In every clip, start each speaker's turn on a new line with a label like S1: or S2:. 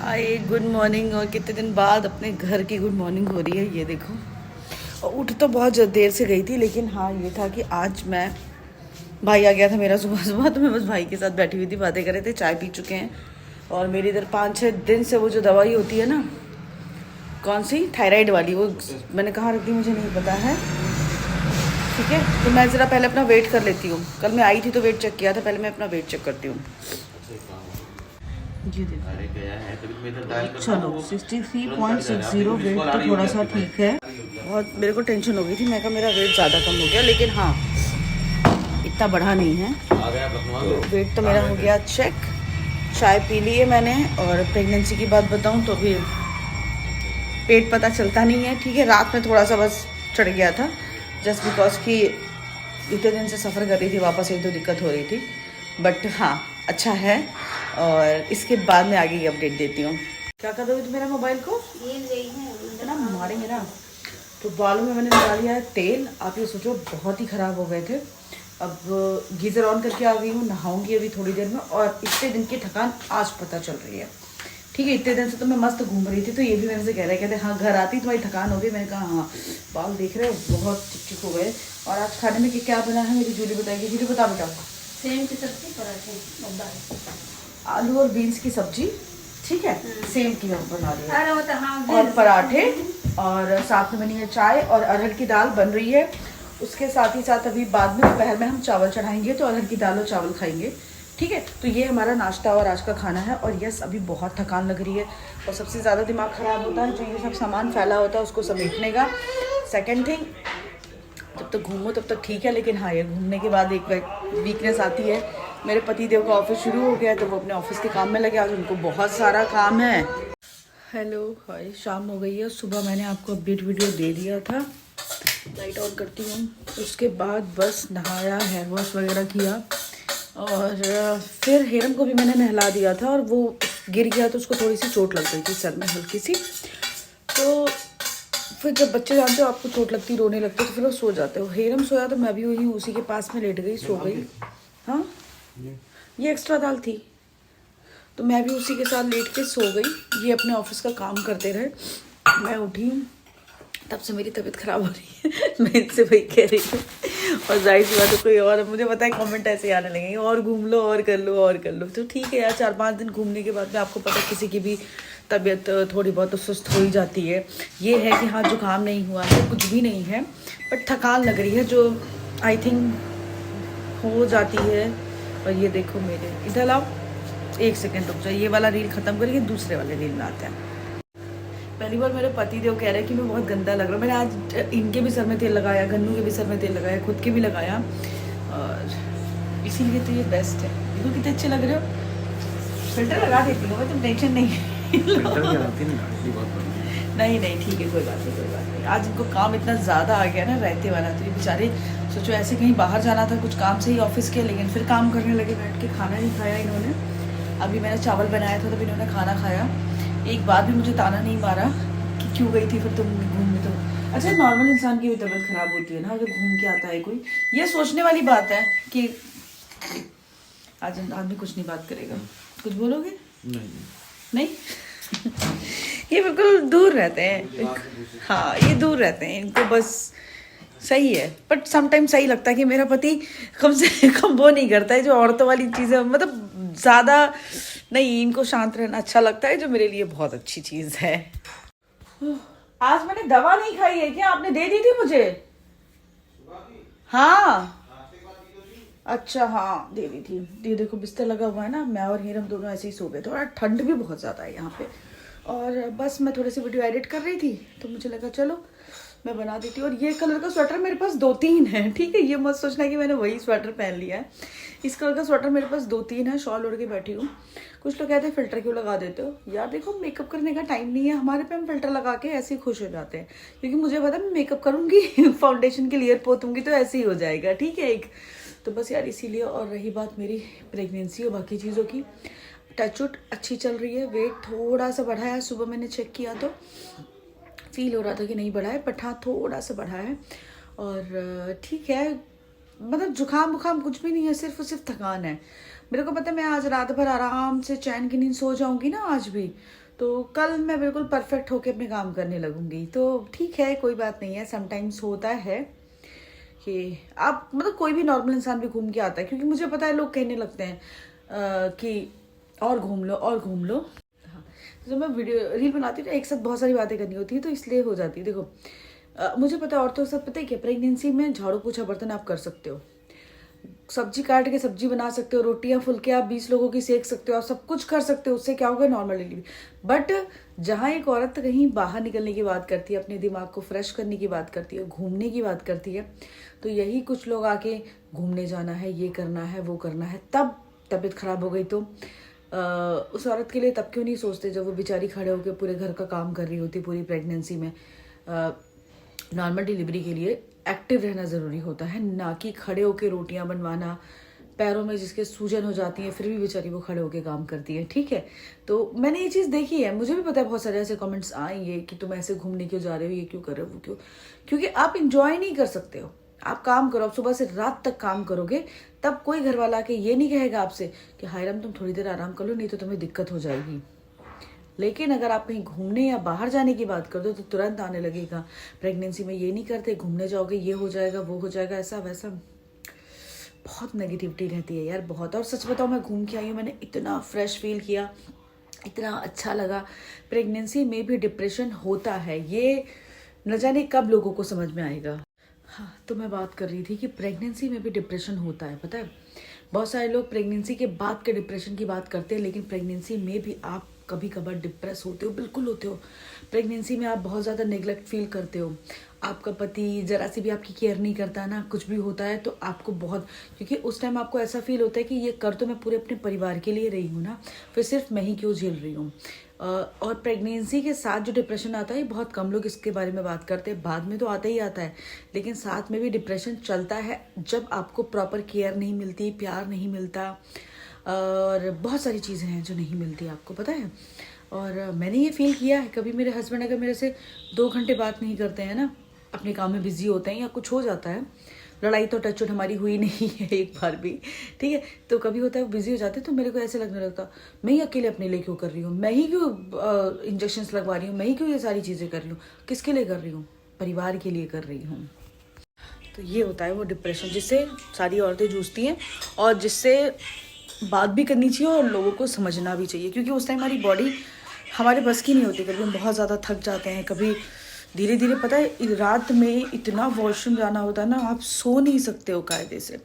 S1: Hi good morning. और कितने दिन बाद अपने घर की गुड मॉर्निंग हो रही है, ये देखो। और उठ तो बहुत देर से गई थी, लेकिन हाँ ये था कि आज मैं भाई आ गया था मेरा सुबह सुबह, तो मैं बस भाई के साथ बैठी हुई थी, बातें कर रहे थे, चाय पी चुके हैं। और मेरी इधर 5-6 दिन से वो जो दवाई होती है ना, कौन सी थायराइड वाली, वो मैंने कहाँ रख दी मुझे नहीं पता है। ठीक है, तो मैं ज़रा पहले अपना वेट कर लेती हूँ। कल मैं आई थी तो वेट चेक किया था, पहले मैं अपना वेट चेक करती हूँ। जी देखो, चलो 63.60 वेट तो थोड़ा सा ठीक है। बहुत मेरे को टेंशन हो गई थी, मैं कहा मेरा वेट ज़्यादा कम हो गया, लेकिन हाँ इतना बढ़ा नहीं है। तो वेट तो मेरा हो गया चेक। चाय पी ली है मैंने। और प्रेगनेंसी की बात बताऊँ तो भी पेट पता चलता नहीं है। ठीक है, रात में थोड़ा सा बस चढ़ गया था, जस्ट बिकॉज कि इतने दिन से सफ़र कर रही थी, वापस एक तो दिक्कत हो रही थी। बट हाँ अच्छा है। और इसके बाद में आगे की अपडेट देती हूँ। क्या कर दोगे तुम मेरा मोबाइल को? इतना मारेंगे ना। तो बालों में मैंने डाल दिया है तेल। आप ये सोचो बहुत ही ख़राब हो गए थे। अब गीज़र ऑन करके आ गई हूँ, नहाऊंगी अभी थोड़ी देर में। और इतने दिन की थकान आज पता चल रही है। ठीक है, इतने दिन से तो मैं मस्त घूम रही थी, तो ये भी मेरे से कह रहे, कहते हाँ घर आती तुम्हारी थकान हो गई। मैंने कहा हाँ, बाल देख रहे हो बहुत चिकचिक हो गए। और आज खाने में क्या बना है मेरी जूली बताएगी। जूली बता बेटा।
S2: सेम की सब्जी, पराठे,
S1: आलू और बीन्स की सब्जी। ठीक है, सेम की हम बना रही है।
S2: अरे वो तो हाँ,
S1: और पराठे, और साथ में बनी है चाय, और अरहर की दाल बन रही है। उसके साथ ही साथ अभी बाद में दोपहर में हम चावल चढ़ाएंगे, तो अरहर की दाल और चावल खाएंगे। ठीक है, तो ये हमारा नाश्ता और आज का खाना है। और यस, अभी बहुत थकान लग रही है। और सबसे ज़्यादा दिमाग ख़राब होता है जो ये सब सामान फैला होता है उसको समेटने का। सेकेंड थिंग, जब तक घूमो तब तक ठीक है, लेकिन हाँ ये घूमने के बाद एक वीकनेस आती है। मेरे पति देव का ऑफिस शुरू हो गया है, तो वो अपने ऑफिस के काम में लगे। आज उनको बहुत सारा काम है। हेलो हाय, शाम हो गई है। सुबह मैंने आपको अपडेट वीडियो दे दिया था। लाइट ऑन करती हूँ। उसके बाद बस नहाया, हेयर वॉश वगैरह किया। और फिर हेरम को भी मैंने नहला दिया था, और वो गिर गया तो उसको थोड़ी सी चोट लग गई थी सर में, हल्की सी। तो फिर जब बच्चे जानते हो आपको चोट लगती, रोने लगते, तो फिर वो सो जाते हो। हेरम सोया तो मैं भी वही उसी के पास में लेट गई, सो गई। हाँ, ये एक्स्ट्रा दाल थी, तो मैं भी उसी के साथ लेट के सो गई। ये अपने ऑफिस का काम करते रहे। मैं उठी हूँ, तब से मेरी तबीयत ख़राब हो रही है। मैं इनसे वही कह रही हूँ। और जाहिर सी बात है, कोई और मुझे पता है कमेंट ऐसे आने लगेंगे, और घूम लो, और कर लो, और कर लो। तो ठीक है यार, 4-5 दिन घूमने के बाद में आपको पता है किसी की भी तबीयत थोड़ी बहुत तो सुस्त हो ही जाती है। ये है कि हाँ जुकाम नहीं हुआ है, कुछ भी नहीं है, बट थकान लग रही है जो आई थिंक हो जाती है। और ये देखो मेरे इधर लाओ, एक सेकेंड रुक जाओ, ये वाला रील ख़त्म करिए, दूसरे वाले रील में आते हैं। पहली बार मेरे पति देव कह रहे हैं कि मैं बहुत गंदा लग रहा हूँ। मैंने आज इनके भी सर में तेल लगाया, गन्नू के भी सर में तेल लगाया, खुद के भी लगाया। और इसीलिए तो ये बेस्ट है। देखो कितने अच्छे लग रहे हो। फिल्टर लगा देती हूँ मैं, तुम टेंशन नहीं। नहीं नहीं ठीक है, कोई बात नहीं, कोई बात नहीं। आज इनको काम इतना ज़्यादा आ गया ना रहते वाला, तो ये बेचारे सोचो ऐसे कहीं बाहर जाना था कुछ काम से ही ऑफिस के, लेकिन फिर काम करने लगे बैठ के। खाना नहीं खाया इन्होंने। अभी मैंने चावल बनाया था तब इन्होंने खाना खाया। एक बार भी मुझे ताना नहीं मारा कि क्यों गई थी फिर तुम घूमने। तो अच्छा, नॉर्मल इंसान की भी तबीयत खराब होती है ना अगर घूम के आता है कोई। ये सोचने वाली बात है कि आज आदमी कुछ नहीं बात करेगा। कुछ बोलोगे? नहीं ये बिल्कुल दूर रहते हैं। हाँ ये दूर रहते हैं, इनको बस सही है। बट समटाइम सही लगता है कि मेरा पति कम से कम वो नहीं करता है जो औरतों वाली चीज़ें, मतलब ज़्यादा नहीं, इनको शांत रहना अच्छा लगता है, जो मेरे लिए बहुत अच्छी चीज़ है। आज मैंने दवा नहीं खाई है क्या? आपने दे दी थी मुझे? हाँ अच्छा, हाँ दे दी थी। ये देखो बिस्तर लगा हुआ है ना, मैं और हीरम दोनों ऐसे ही सो गए थे। और ठंड भी बहुत ज़्यादा है यहाँ पे। और बस मैं थोड़ी सी वीडियो एडिट कर रही थी, तो मुझे लगा चलो मैं बना देती हूँ। और ये कलर का स्वेटर मेरे पास 2-3 है। ठीक है, ये मत सोचना कि मैंने वही स्वेटर पहन लिया है। इस कलर का स्वेटर मेरे पास 2-3 है। शॉल ओढ़ के बैठी हूँ। कुछ लोग कहते हैं फ़िल्टर क्यों लगा देते हो यार। देखो मेकअप करने का टाइम नहीं है हमारे पे, हम फ़िल्टर लगा के ऐसे ही खुश हो जाते हैं, क्योंकि मुझे पता है मैं मेकअप करूँगी फाउंडेशन की लेयर पोतूँगी तो ऐसे ही हो जाएगा। ठीक है, एक तो बस यार इसीलिए। और रही बात मेरी प्रेगनेंसी और बाकी चीज़ों की, टचवुड अच्छी चल रही है। वेट थोड़ा सा बढ़ा है, सुबह मैंने चेक किया तो फील हो रहा था कि नहीं बढ़ा है, बट हाँ थोड़ा सा बढ़ा है। और ठीक है, मतलब जुकाम बुखाम कुछ भी नहीं है, सिर्फ थकान है। मेरे को पता है मैं आज रात भर आराम से चैन की नींद सो जाऊंगी ना आज भी, तो कल मैं बिल्कुल परफेक्ट होके अपने काम करने लगूंगी। तो ठीक है, कोई बात नहीं है, समटाइम्स होता है कि आप मतलब कोई भी नॉर्मल इंसान भी घूम के आता है, क्योंकि मुझे पता है लोग कहने लगते हैं कि और घूम लो और घूम लो। हाँ, जब मैं वीडियो रील बनाती हूँ तो एक साथ बहुत सारी बातें करनी होती है, तो इसलिए हो जाती है। देखो मुझे पता है औरतों के साथ, पता है क्या, प्रेगनेंसी में झाड़ू पोछा बर्तन आप कर सकते हो, सब्जी काट के सब्जी बना सकते हो, रोटियां फुलके आप 20 लोगों की सेक सकते हो, आप सब कुछ कर सकते हो। उससे क्या होगा, नॉर्मल डिलीवरी। बट जहाँ एक औरत कहीं बाहर निकलने की बात करती है, अपने दिमाग को फ्रेश करने की बात करती है, घूमने की बात करती है, तो यही कुछ लोग आके घूमने जाना है, ये करना है, वो करना है, तब तबीयत खराब हो गई तो उस औरत के लिए तब क्यों नहीं सोचते जब वो बेचारी खड़े होकर पूरे घर का काम कर रही होती पूरी प्रेगनेंसी में। नॉर्मल डिलीवरी के लिए एक्टिव रहना ज़रूरी होता है, ना कि खड़े होकर रोटियां बनवाना। पैरों में जिसके सूजन हो जाती है फिर भी बेचारी वो खड़े होकर काम करती है, ठीक है। तो मैंने ये चीज़ देखी है, मुझे भी पता है बहुत सारे ऐसे कमेंट्स आएंगे कि तुम ऐसे घूमने क्यों जा रहे हो, ये क्यों कर रहे हो, वो क्यों, क्योंकि आप इंजॉय नहीं कर सकते हो। आप काम करो, आप सुबह से रात तक काम करोगे, तब कोई घर वाला के ये नहीं कहेगा आपसे कि हाय राम तुम थोड़ी देर आराम कर लो, नहीं तो तुम्हें दिक्कत हो जाएगी। लेकिन अगर आप कहीं घूमने या बाहर जाने की बात कर दो तो तुरंत आने लगेगा, प्रेगनेंसी में ये नहीं करते, घूमने जाओगे ये हो जाएगा, वो हो जाएगा, ऐसा वैसा। बहुत नेगेटिविटी रहती है यार, बहुत। और सच बताओ, मैं घूम के आई हूँ, मैंने इतना फ्रेश फील किया, इतना अच्छा लगा। प्रेगनेंसी में भी डिप्रेशन होता है, ये न जाने कब लोगों को समझ में आएगा। हाँ, तो मैं बात कर रही थी कि प्रेगनेंसी में भी डिप्रेशन होता है, पता है। बहुत सारे लोग प्रेगनेंसी के बाद के डिप्रेशन की बात करते हैं, लेकिन प्रेगनेंसी में भी आप कभी कभार डिप्रेस होते हो, बिल्कुल होते हो। प्रेगनेंसी में आप बहुत ज़्यादा नेग्लेक्ट फील करते हो, आपका पति ज़रा सी भी आपकी केयर नहीं करता ना, कुछ भी होता है तो आपको बहुत, क्योंकि उस टाइम आपको ऐसा फील होता है कि ये कर तो मैं पूरे अपने परिवार के लिए रही हूँ ना, फिर सिर्फ मैं ही क्यों झेल रही हूँ। और प्रेगनेंसी के साथ जो डिप्रेशन आता है, बहुत कम लोग इसके बारे में बात करते हैं, बाद में तो आता ही आता है, लेकिन साथ में भी डिप्रेशन चलता है जब आपको प्रॉपर केयर नहीं मिलती, प्यार नहीं मिलता, और बहुत सारी चीज़ें हैं जो नहीं मिलती आपको, पता है। और मैंने ये फील किया है, कभी मेरे हस्बैंड अगर मेरे से 2 घंटे बात नहीं करते हैं ना, अपने काम में बिजी होते हैं या कुछ हो जाता है, लड़ाई तो टच हमारी हुई नहीं है एक बार भी, ठीक है, तो कभी होता है बिजी हो जाते हैं, तो मेरे को ऐसे लगने लगता मैं ही अकेले अपने लिए क्यों कर रही हूँ, मैं ही क्यों इंजेक्शंस लगवा रही हूँ, मैं ही क्यों ये सारी चीज़ें कर रही हूँ, किसके लिए कर रही हूँ, परिवार के लिए कर रही हूँ। तो ये होता है वो डिप्रेशन जिससे सारी औरतें जूझती हैं, और जिससे बात भी करनी चाहिए और लोगों को समझना भी चाहिए, क्योंकि उस टाइम हमारी बॉडी हमारे बस की नहीं होती। कभी हम बहुत ज़्यादा थक जाते हैं, कभी धीरे धीरे, पता है रात में इतना वॉशरूम जाना होता है ना, आप सो नहीं सकते हो कायदे से।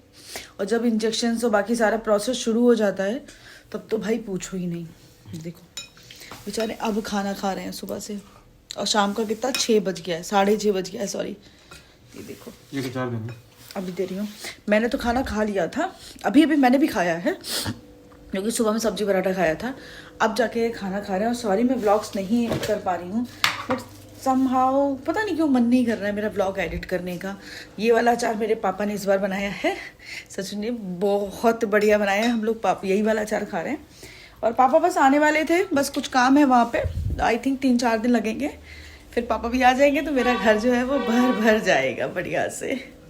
S1: और जब इंजेक्शन और बाकी सारा प्रोसेस शुरू हो जाता है तब तो भाई पूछो ही नहीं। देखो बेचारे अब खाना खा रहे हैं सुबह से, और शाम का कितना 6 बज गया है, 6:30 बज गया है, सॉरी। ये देखो
S3: ये 4 दिन
S1: अभी दे रही हूँ। मैंने तो खाना खा लिया था, अभी अभी मैंने भी खाया है, क्योंकि सुबह में सब्जी पराठा खाया था, अब जाके खाना खा रहे हैं। और सॉरी मैं व्लॉग्स नहीं कर पा रही हूँ, बट समहाउ पता नहीं क्यों मन नहीं कर रहा है मेरा व्लॉग एडिट करने का। ये वाला अचार मेरे पापा ने इस बार बनाया है, सच में बहुत बढ़िया बनाया है। हम लोग यही वाला अचार खा रहे हैं, और पापा बस आने वाले थे, बस कुछ काम है वहाँ पे, आई थिंक 3-4 दिन लगेंगे, फिर पापा भी आ जाएंगे, तो मेरा घर जो है वो भर भर जाएगा बढ़िया से।